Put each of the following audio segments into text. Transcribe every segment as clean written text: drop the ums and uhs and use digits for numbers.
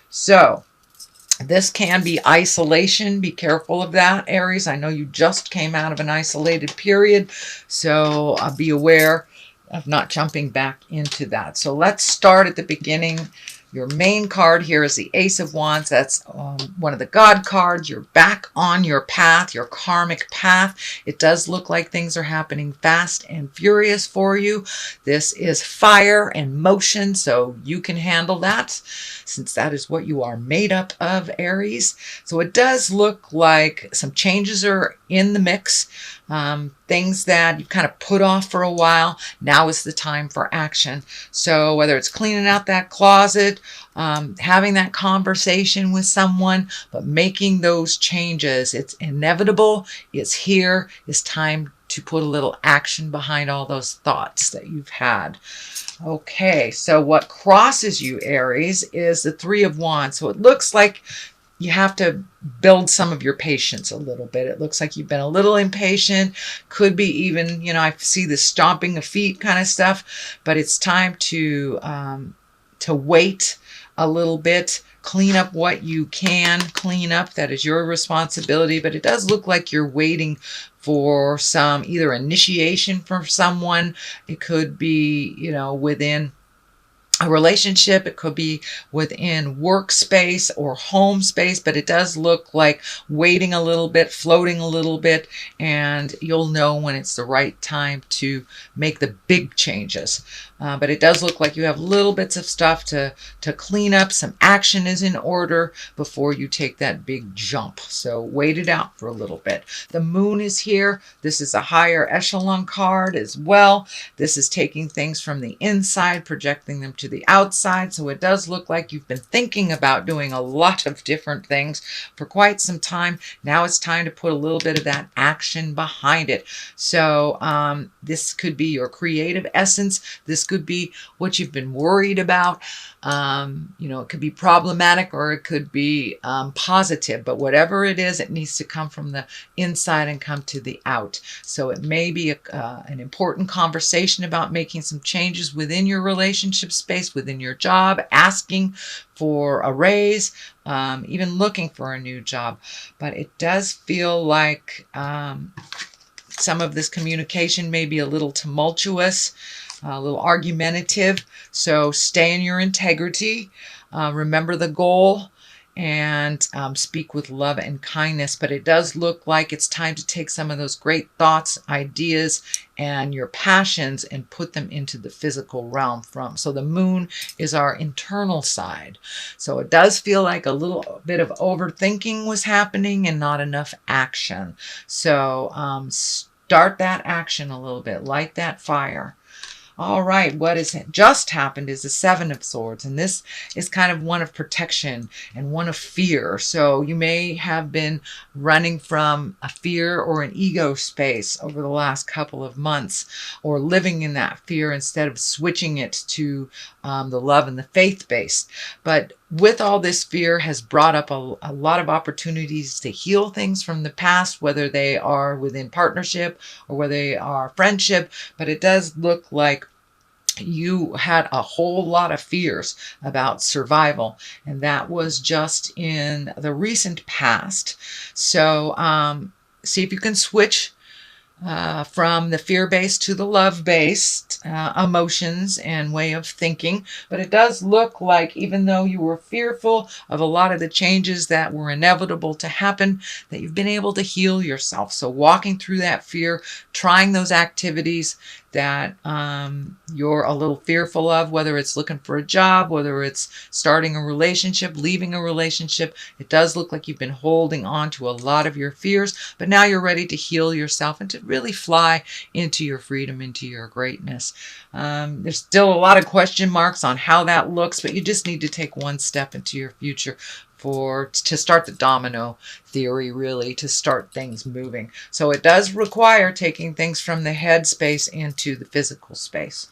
So this can be isolation. Be careful of that, Aries. I know you just came out of an isolated period, so be aware of not jumping back into that. So let's start at the beginning. Your main card here is the Ace of Wands. That's one of the God cards. You're back on your path, your karmic path. It does look like things are happening fast and furious for you. This is fire and motion, so you can handle that since that is what you are made up of, Aries. So it does look like some changes are in the mix. Things that you kind of put off for a while. Now is the time for action. So whether it's cleaning out that closet, having that conversation with someone, but making those changes, it's inevitable. It's here. It's time to put a little action behind all those thoughts that you've had. Okay, so what crosses you, Aries, is the Three of Wands. So it looks like you have to build some of your patience a little bit. It looks like you've been a little impatient. Could be even, I see the stomping of feet kind of stuff, but it's time to wait a little bit, clean up what you can clean up. That is your responsibility, but it does look like you're waiting for some either initiation from someone. It could be, within a relationship, it could be within workspace or home space, but it does look like waiting a little bit, floating a little bit, and you'll know when it's the right time to make the big changes. But it does look like you have little bits of stuff to clean up. Some action is in order before you take that big jump. So wait it out for a little bit. The moon is here. This is a higher echelon card as well. This is taking things from the inside, projecting them to the outside. So it does look like you've been thinking about doing a lot of different things for quite some time. Now it's time to put a little bit of that action behind it. So this could be your creative essence. This could be what you've been worried about. It could be problematic or it could be positive, but whatever it is, it needs to come from the inside and come to the out. So it may be an important conversation about making some changes within your relationship space, within your job, asking for a raise, even looking for a new job. But it does feel like some of this communication may be a little tumultuous, a little argumentative. So stay in your integrity. Remember the goal and speak with love and kindness. But it does look like it's time to take some of those great thoughts, ideas, and your passions and put them into the physical realm So the moon is our internal side. So it does feel like a little bit of overthinking was happening and not enough action. So start that action a little bit, light that fire. All right, what has just happened is the Seven of Swords, and this is kind of one of protection and one of fear. So you may have been running from a fear or an ego space over the last couple of months, or living in that fear instead of switching it to the love and the faith-based. But with all this fear has brought up a lot of opportunities to heal things from the past, whether they are within partnership or whether they are friendship. But it does look like you had a whole lot of fears about survival, and that was just in the recent past. So see if you can switch from the fear-based to the love-based emotions and way of thinking. But it does look like even though you were fearful of a lot of the changes that were inevitable to happen, that you've been able to heal yourself. So walking through that fear, trying those activities that you're a little fearful of, whether it's looking for a job, whether it's starting a relationship, leaving a relationship. It does look like you've been holding on to a lot of your fears, but now you're ready to heal yourself and to really fly into your freedom, into your greatness. There's still a lot of question marks on how that looks, but you just need to take one step into your future to start the domino theory, really, to start things moving. So it does require taking things from the head space into the physical space.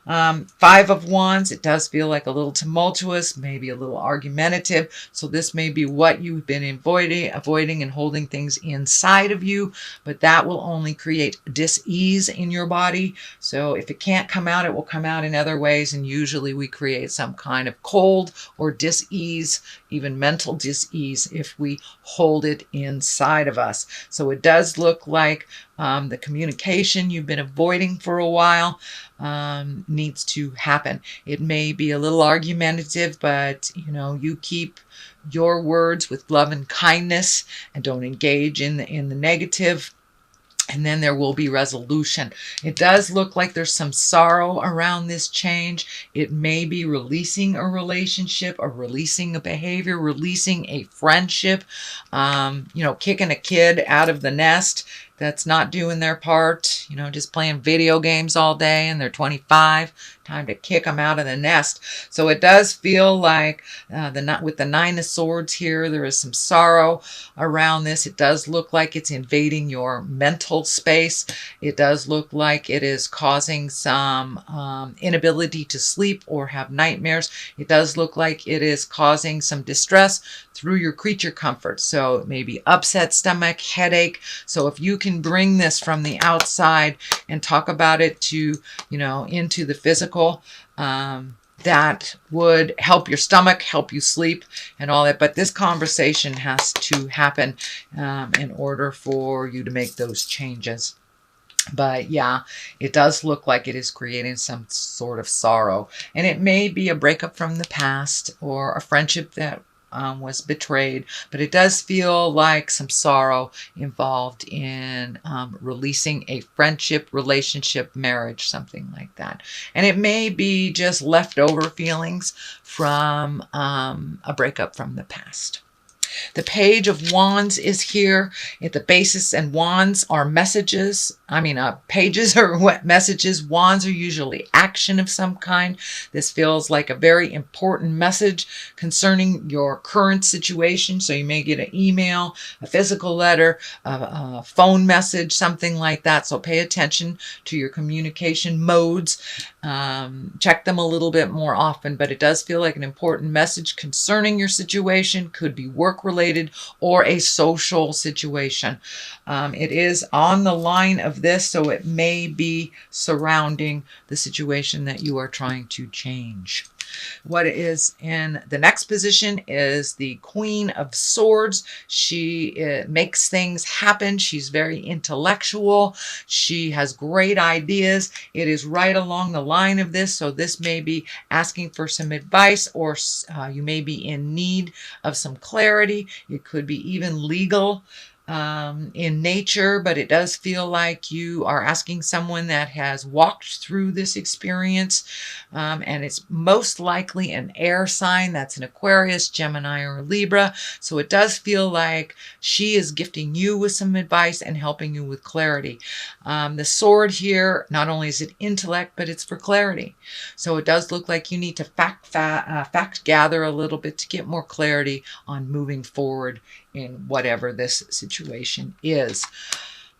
Five of Wands, it does feel like a little tumultuous, maybe a little argumentative. So this may be what you've been avoiding and holding things inside of you, but that will only create dis-ease in your body. So if it can't come out, it will come out in other ways. And usually we create some kind of cold or dis-ease, even mental dis-ease, if we hold it inside of us. So it does look like the communication you've been avoiding for a while needs to happen. It may be a little argumentative, but you keep your words with love and kindness and don't engage in the negative. And then there will be resolution. It does look like there's some sorrow around this change. It may be releasing a relationship or releasing a behavior, releasing a friendship, kicking a kid out of the nest that's not doing their part, just playing video games all day and they're 25. Time to kick them out of the nest. So it does feel like with the Nine of Swords here, there is some sorrow around this. It does look like it's invading your mental space. It does look like it is causing some inability to sleep or have nightmares. It does look like it is causing some distress through your creature comforts. So maybe upset stomach, headache. So if you can bring this from the outside and talk about it to, into the physical, that would help your stomach, help you sleep and all that. But this conversation has to happen in order for you to make those changes. But yeah, it does look like it is creating some sort of sorrow. And it may be a breakup from the past or a friendship that was betrayed, but it does feel like some sorrow involved in releasing a friendship, relationship, marriage, something like that. And it may be just leftover feelings from a breakup from the past. The Page of Wands is here at the basis, and wands are messages. Pages are what messages. Wands are usually action of some kind. This feels like a very important message concerning your current situation. So you may get an email, a physical letter, a phone message, something like that. So pay attention to your communication modes. Check them a little bit more often, but it does feel like an important message concerning your situation. Could be work related or a social situation. It is on the line of this, so it may be surrounding the situation that you are trying to change. What is in the next position is the Queen of Swords. She makes things happen. She's very intellectual. She has great ideas. It is right along the line of this. So this may be asking for some advice, or you may be in need of some clarity. It could be even legal in nature, but it does feel like you are asking someone that has walked through this experience, and it's most likely an air sign. That's an Aquarius, Gemini, or Libra. So it does feel like she is gifting you with some advice and helping you with clarity. The sword here, not only is it intellect, but it's for clarity. So it does look like you need to fact gather a little bit to get more clarity on moving forward in whatever this situation is.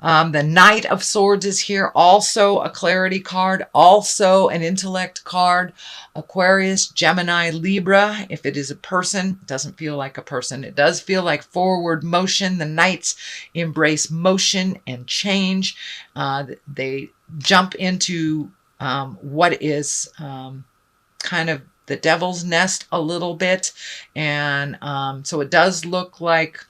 The Knight of Swords is here, also a clarity card, also an intellect card. Aquarius, Gemini, Libra. If it is a person, it doesn't feel like a person. It does feel like forward motion. The Knights embrace motion and change. They jump into what is kind of the devil's nest a little bit. And so it does look like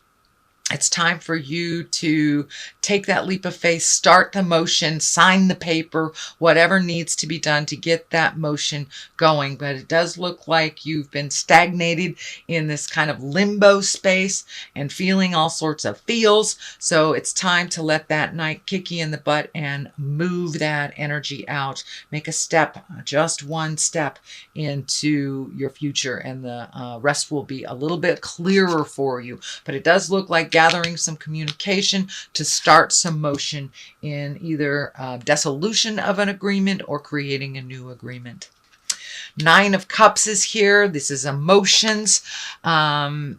it's time for you to take that leap of faith, start the motion, sign the paper, whatever needs to be done to get that motion going. But it does look like you've been stagnated in this kind of limbo space and feeling all sorts of feels. So it's time to let that Knight kick you in the butt and move that energy out. Make a step, just one step into your future, and the rest will be a little bit clearer for you. But it does look like gathering some communication to start some motion in either dissolution of an agreement or creating a new agreement. Nine of Cups is here. This is emotions.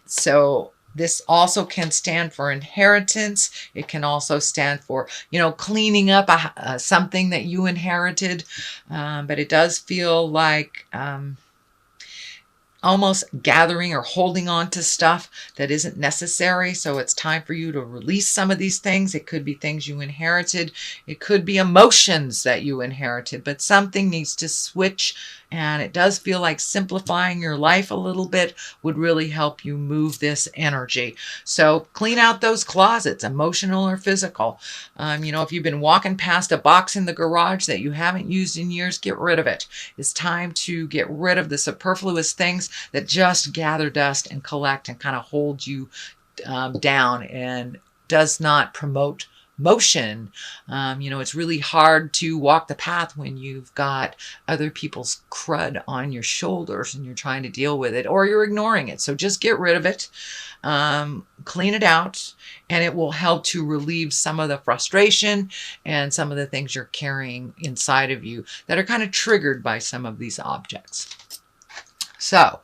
So This also can stand for inheritance. It can also stand for, cleaning up something that you inherited. But it does feel like almost gathering or holding on to stuff that isn't necessary. So it's time for you to release some of these things. It could be things you inherited. It could be emotions that you inherited, but something needs to switch. And it does feel like simplifying your life a little bit would really help you move this energy. So clean out those closets, emotional or physical. If you've been walking past a box in the garage that you haven't used in years, get rid of it. It's time to get rid of the superfluous things that just gather dust and collect and kind of hold you down and does not promote motion. It's really hard to walk the path when you've got other people's crud on your shoulders and you're trying to deal with it, or you're ignoring it. So just get rid of it, clean it out, and it will help to relieve some of the frustration and some of the things you're carrying inside of you that are kind of triggered by some of these objects. So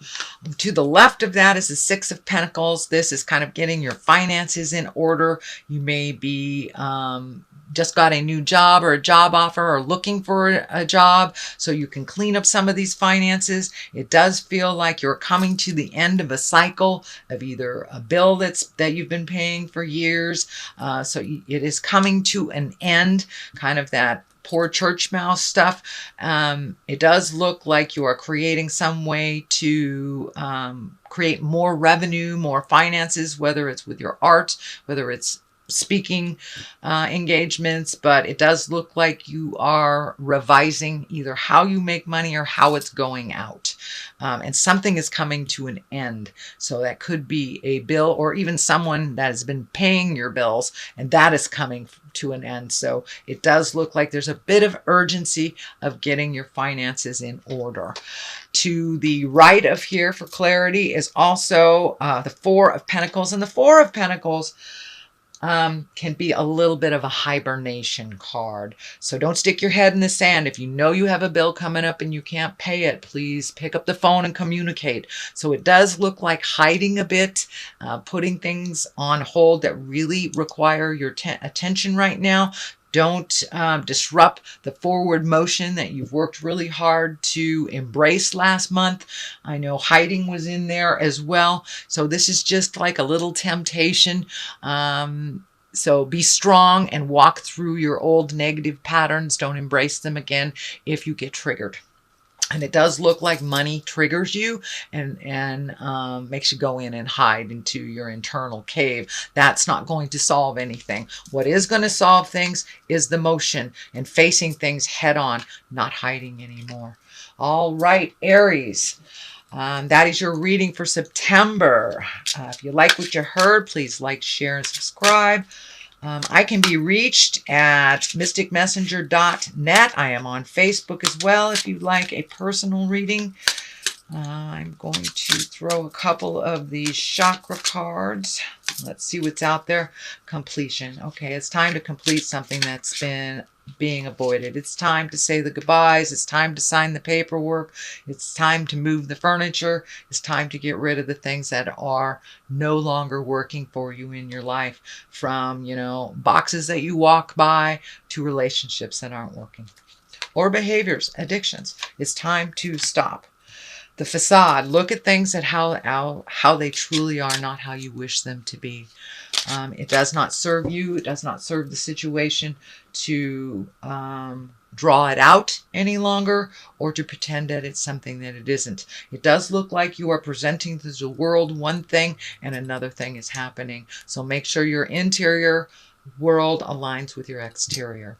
to the left of that is the Six of Pentacles. This is kind of getting your finances in order. You may be just got a new job or a job offer or looking for a job, so you can clean up some of these finances. It does feel like you're coming to the end of a cycle of either a bill that you've been paying for years. So it is coming to an end, kind of that poor church mouse stuff. It does look like you are creating some way to create more revenue, more finances, whether it's with your art, whether it's speaking engagements, but it does look like you are revising either how you make money or how it's going out. And something is coming to an end. So that could be a bill or even someone that has been paying your bills, and that is coming to an end. So it does look like there's a bit of urgency of getting your finances in order. To the right of here for clarity is also the Four of Pentacles. And the Four of Pentacles can be a little bit of a hibernation card. So don't stick your head in the sand. If you know you have a bill coming up and you can't pay it, please pick up the phone and communicate. So it does look like hiding a bit, putting things on hold that really require your attention right now. Don't disrupt the forward motion that you've worked really hard to embrace last month. I know hiding was in there as well. So this is just like a little temptation. So be strong and walk through your old negative patterns. Don't embrace them again if you get triggered. And it does look like money triggers you and makes you go in and hide into your internal cave. That's not going to solve anything. What is going to solve things is the motion and facing things head on, not hiding anymore. All right, Aries. That is your reading for September. If you like what you heard, please like, share, and subscribe. I can be reached at mysticmessenger.net. I am on Facebook as well if you'd like a personal reading. I'm going to throw a couple of these chakra cards. Let's see what's out there. Completion. Okay, it's time to complete something that's been being avoided. It's time to say the goodbyes. It's time to sign the paperwork. It's time to move the furniture. It's time to get rid of the things that are no longer working for you in your life, from, boxes that you walk by to relationships that aren't working, or behaviors, addictions. It's time to stop. The facade. Look at things at how they truly are, not how you wish them to be. It does not serve you. It does not serve the situation to draw it out any longer or to pretend that it's something that it isn't. It does look like you are presenting to the world one thing and another thing is happening. So make sure your interior world aligns with your exterior.